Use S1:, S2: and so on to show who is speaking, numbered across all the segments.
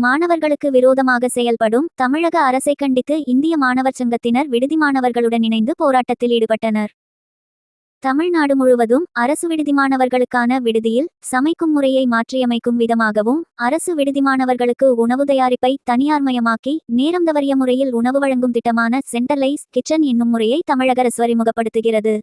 S1: மாணவர்களுக்கு விரோதமாக செயல்படும் தமிழக அரசை கண்டித்து இந்திய மாணவர் சங்கத்தினர் விடுதி மாணவர்களுடன் இணைந்து போராட்டத்தில் ஈடுபட்டனர். தமிழ்நாடு முழுவதும் அரசு விடுதி மாணவர்களுக்கான விடுதியில் சமைக்கும் முறையை மாற்றியமைக்கும் விதமாகவும் அரசு விடுதி மாணவர்களுக்கு உணவு தயாரிப்பை தனியார்மயமாக்கி நேரம் தவறிய முறையில் உணவு வழங்கும் திட்டமான சென்ட்ரலைஸ் கிச்சன் என்னும் முறையை தமிழக அரசு அறிமுகப்படுத்துகிறது.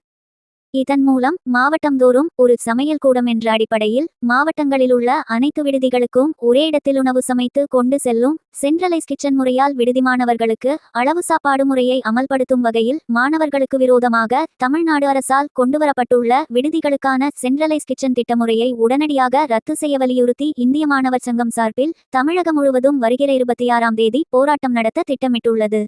S1: இதன் மூலம் மாவட்டம்தோறும் ஒரு சமையல் கூடம் என்ற அடிப்படையில் மாவட்டங்களில் உள்ள அனைத்து விடுதிகளுக்கும் ஒரே இடத்தில் உணவு சமைத்து கொண்டு செல்லும் சென்ட்ரலைஸ் கிச்சன் முறையால் விடுதி மாணவர்களுக்கு அளவு சாப்பாடு முறையை அமல்படுத்தும் வகையில் மாணவர்களுக்கு விரோதமாக தமிழ்நாடு அரசால் கொண்டுவரப்பட்டுள்ள விடுதிகளுக்கான சென்ட்ரலைஸ் கிச்சன் திட்ட முறையை உடனடியாக ரத்து செய்ய வலியுறுத்தி இந்திய மாணவர் சங்கம் சார்பில் தமிழகம் முழுவதும் வருகிற 26ஆம் தேதி போராட்டம் நடத்த திட்டமிட்டுள்ளது.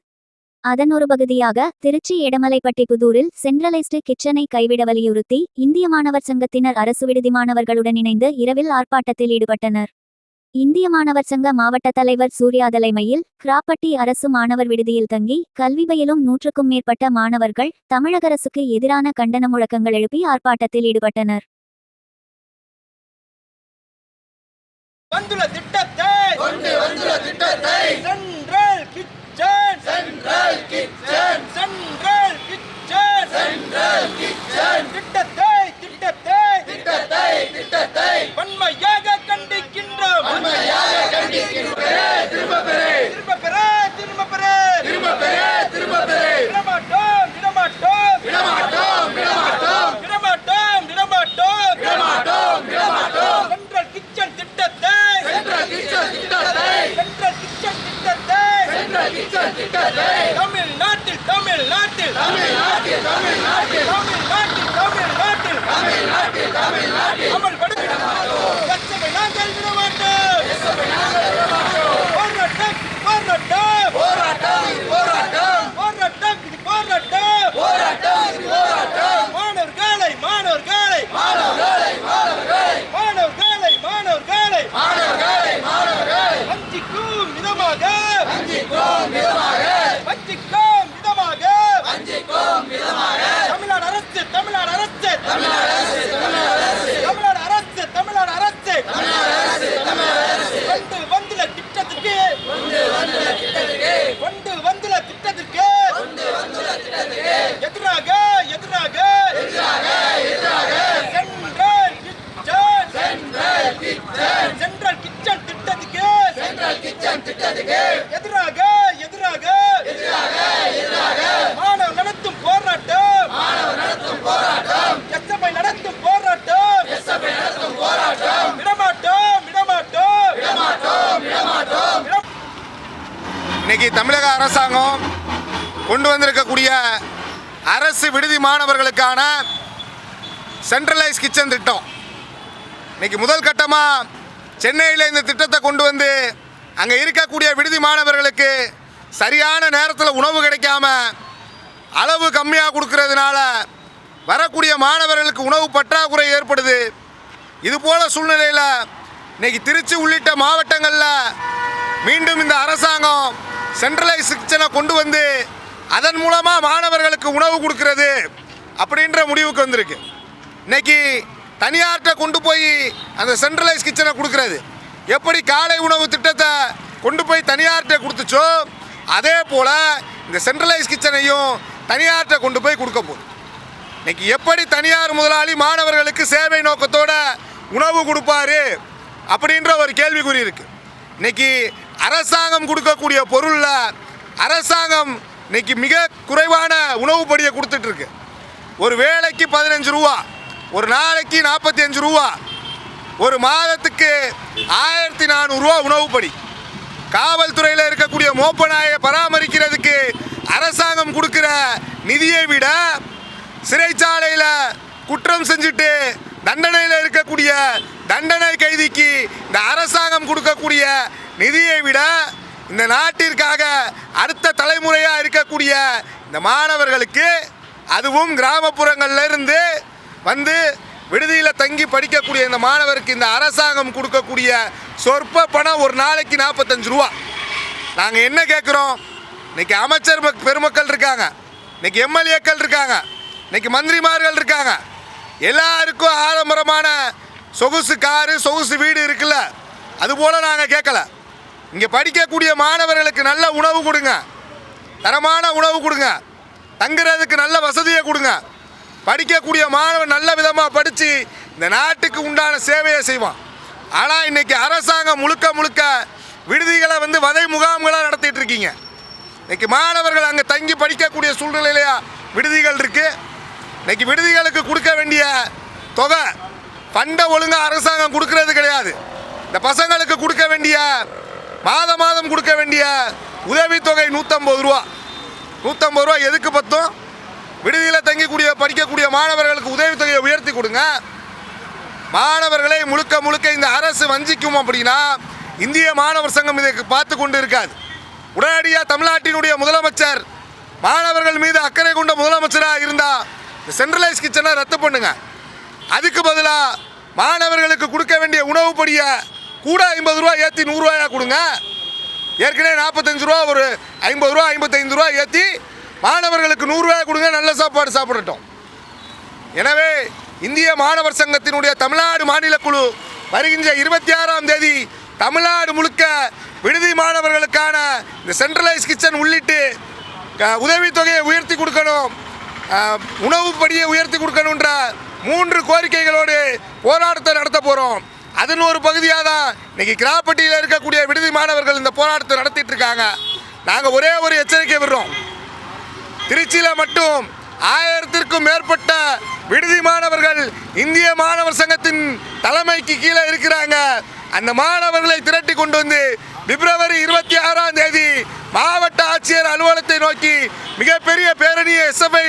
S1: அதன் ஒரு பகுதியாக திருச்சி எடமலைப்பட்டி புதூரில் சென்ட்ரலைஸ்டு கிச்சனை கைவிட வலியுறுத்தி இந்திய மாணவர் சங்கத்தினர் அரசு விடுதி மாணவர்களுடன் இணைந்து இரவில் ஆர்ப்பாட்டத்தில் ஈடுபட்டனர். இந்திய மாணவர் சங்க மாவட்ட தலைவர் சூர்யா தலைமையில் கிராப்பட்டி அரசு மாணவர் விடுதியில் தங்கி கல்வி பயிலும் 100க்கும் மேற்பட்ட மாணவர்கள் தமிழக அரசுக்கு எதிரான கண்டன முழக்கங்கள் எழுப்பி ஆர்ப்பாட்டத்தில் ஈடுபட்டனர்.
S2: இன்னைக்கு தமிழக அரசாங்கம் கொண்டு வந்திருக்கக்கூடிய அரசு விடுதி மாணவர்களுக்கான சென்ட்ரலைஸ் கிச்சன் திட்டம், இன்னைக்கு முதல் கட்டமாக சென்னையில் இந்த திட்டத்தை கொண்டு வந்து அங்கே இருக்கக்கூடிய விடுதி மாணவர்களுக்கு சரியான நேரத்தில் உணவு கிடைக்காம அளவு கம்மியாக கொடுக்கறதுனால வரக்கூடிய மாணவர்களுக்கு உணவு பற்றாக்குறை ஏற்படுது. இதுபோல் சூழ்நிலையில் இன்னைக்கு திருச்சி உள்ளிட்ட மாவட்டங்களில் மீண்டும் இந்த அரசாங்கம் சென்ட்ரலைஸ் கிச்சனை கொண்டு வந்து அதன் மூலமாக மாணவர்களுக்கு உணவு கொடுக்கறது அப்படின்ற முடிவுக்கு வந்திருக்கு. இன்னைக்கு தனியார்கிட்ட கொண்டு போய் அந்த சென்ட்ரலைஸ் கிச்சனை கொடுக்கறது எப்படி காலை உணவு திட்டத்தை கொண்டு போய் தனியார்கிட்ட கொடுத்துச்சோ அதே போல் இந்த சென்ட்ரலைஸ் கிச்சனையும் தனியார்கிட்ட கொண்டு போய் கொடுக்க போகுது. இன்னைக்கு எப்படி தனியார் முதலாளி மாணவர்களுக்கு சேவை நோக்கத்தோட உணவு கொடுப்பாரு அப்படின்ற ஒரு கேள்விக்குறி இருக்குது. இன்னைக்கு அரசாங்கம் கொடுக்கக்கூடிய பொருளில் அரசாங்கம் இன்னைக்கு மிக குறைவான உணவு படியை கொடுத்துட்ருக்கு. ஒரு வேளைக்கு 15 ரூபா, ஒரு நாளைக்கு 45 ரூபா, ஒரு மாதத்துக்கு 1400 ரூபா உணவு படி. காவல்துறையில் இருக்கக்கூடிய மோப்ப நாயை பராமரிக்கிறதுக்கு அரசாங்கம் கொடுக்குற நிதியை விட சிறைச்சாலையில் குற்றம் செஞ்சுட்டு தண்டனையில் இருக்கக்கூடிய தண்டனை கைதிக்கு இந்த அரசாங்கம் கொடுக்கக்கூடிய நிதியை விட இந்த நாட்டிற்காக அடுத்த தலைமுறையாக இருக்கக்கூடிய இந்த மாணவர்களுக்கு, அதுவும் கிராமப்புறங்களில் இருந்து வந்து விடுதியில் தங்கி படிக்கக்கூடிய இந்த மாணவருக்கு இந்த அரசாங்கம் கொடுக்கக்கூடிய சொற்ப பணம் ஒரு நாளைக்கு 45 ரூபா. நாங்கள் என்ன கேட்குறோம்? இன்றைக்கி அமைச்சர் பெருமக்கள் இருக்காங்க, இன்றைக்கி எம்எல்ஏக்கள் இருக்காங்க, இன்றைக்கி மந்திரிமார்கள் இருக்காங்க. எல்லாருக்கும் ஆடம்பரமான சொகுசு காரு சொகுசு வீடு இருக்குல்ல, அதுபோல் நாங்கள் கேட்கல. இங்கே படிக்கக்கூடிய மாணவர்களுக்கு நல்ல உணவு கொடுங்க, தரமான உணவு கொடுங்க, தங்குறதுக்கு நல்ல வசதியை கொடுங்க. படிக்கக்கூடிய மாணவன் நல்ல விதமாக படித்து இந்த நாட்டுக்கு உண்டான சேவையை செய்வான். ஆனால் இன்றைக்கி அரசாங்கம் முழுக்க முழுக்க விடுதிகளை வதை முகாம்களாக நடத்திட்டு இருக்கீங்க. இன்றைக்கி மாணவர்கள் அங்கே தங்கி படிக்கக்கூடிய சூழ்நிலையிலையா விடுதிகள் இருக்குது. இன்றைக்கி விடுதிகளுக்கு கொடுக்க வேண்டிய தொகை ஃபண்டை ஒழுங்காக அரசாங்கம் கொடுக்கறது கிடையாது. இந்த பசங்களுக்கு கொடுக்க வேண்டிய மாதம் கொடுக்க வேண்டிய உதவித்தொகை 150 ரூபா. 150 ரூபா எதுக்கு பத்தும்? விடுதியில் தங்கிக்கூடிய படிக்கக்கூடிய மாணவர்களுக்கு உதவித்தொகையை உயர்த்தி கொடுங்க. மாணவர்களை முழுக்க முழுக்க இந்த அரசு வஞ்சிக்கும் அப்படின்னா இந்திய மாணவர் சங்கம் இதை பார்த்து கொண்டு இருக்காது. உடனடியாக தமிழ்நாட்டினுடைய முதலமைச்சர் மாணவர்கள் மீது அக்கறை கொண்ட முதலமைச்சராக இருந்தால் இந்த சென்ட்ரலைஸ் கிச்சனை ரத்து பண்ணுங்க. அதுக்கு பதிலாக மாணவர்களுக்கு கொடுக்க வேண்டிய உணவுப்படியை கூட 50 ரூபா ஏற்றி 100 ரூபாயாக கொடுங்க. ஏற்கனவே 45 ரூபா, ஒரு 50 ரூபா 55 ரூபா ஏற்றி மாணவர்களுக்கு 100 ரூபாய் கொடுங்க, நல்ல சாப்பாடு சாப்பிடட்டும். எனவே இந்திய மாணவர் சங்கத்தினுடைய தமிழ்நாடு மாநில குழு வருகின்ற 26ஆம் தேதி தமிழ்நாடு முழுக்க விடுதி மாணவர்களுக்கான இந்த சென்ட்ரலைஸ் கிச்சன் உள்ளிட்டு உதவித்தொகையை உயர்த்தி கொடுக்கணும், உணவுப்படியை உயர்த்தி கொடுக்கணுன்ற 3 கோரிக்கைகளோடு போராட்டத்தை நடத்த போகிறோம். அதன் ஒரு பகுதியாக தான் இன்றைக்கி கிராப்பட்டியில் இருக்கக்கூடிய விடுதி மாணவர்கள் இந்த போராட்டத்தை நடத்திட்டு இருக்காங்க. நாங்கள் ஒரே ஒரு எச்சரிக்கை விடுறோம். திருச்சியில் மட்டும் 1000த்திற்கும் மேற்பட்ட விடுதி மாணவர்கள் இந்திய மாணவர் சங்கத்தின் தலைமைக்கு கீழே இருக்கிறாங்க. அந்த மாணவர்களை திரட்டி கொண்டு வந்து பிப்ரவரி 26ஆம் தேதி மாவட்ட ஆட்சியர் அலுவலகத்தை நோக்கி மிகப்பெரிய பேரணியை எஸ்எஃப்ஐ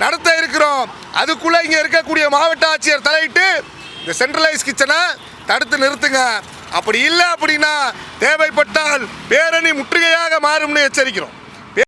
S2: நடத்த இருக்கிறோம். அதுக்குள்ளே இங்கே இருக்கக்கூடிய மாவட்ட ஆட்சியர் தலையிட்டு இந்த சென்ட்ரலைஸ் கிச்சனை தடுத்து நிறுத்துங்க. அப்படி இல்லை அப்படின்னா தேவைப்பட்டால் பேரணி முற்றுகையாக மாறும்னு எச்சரிக்கிறோம்.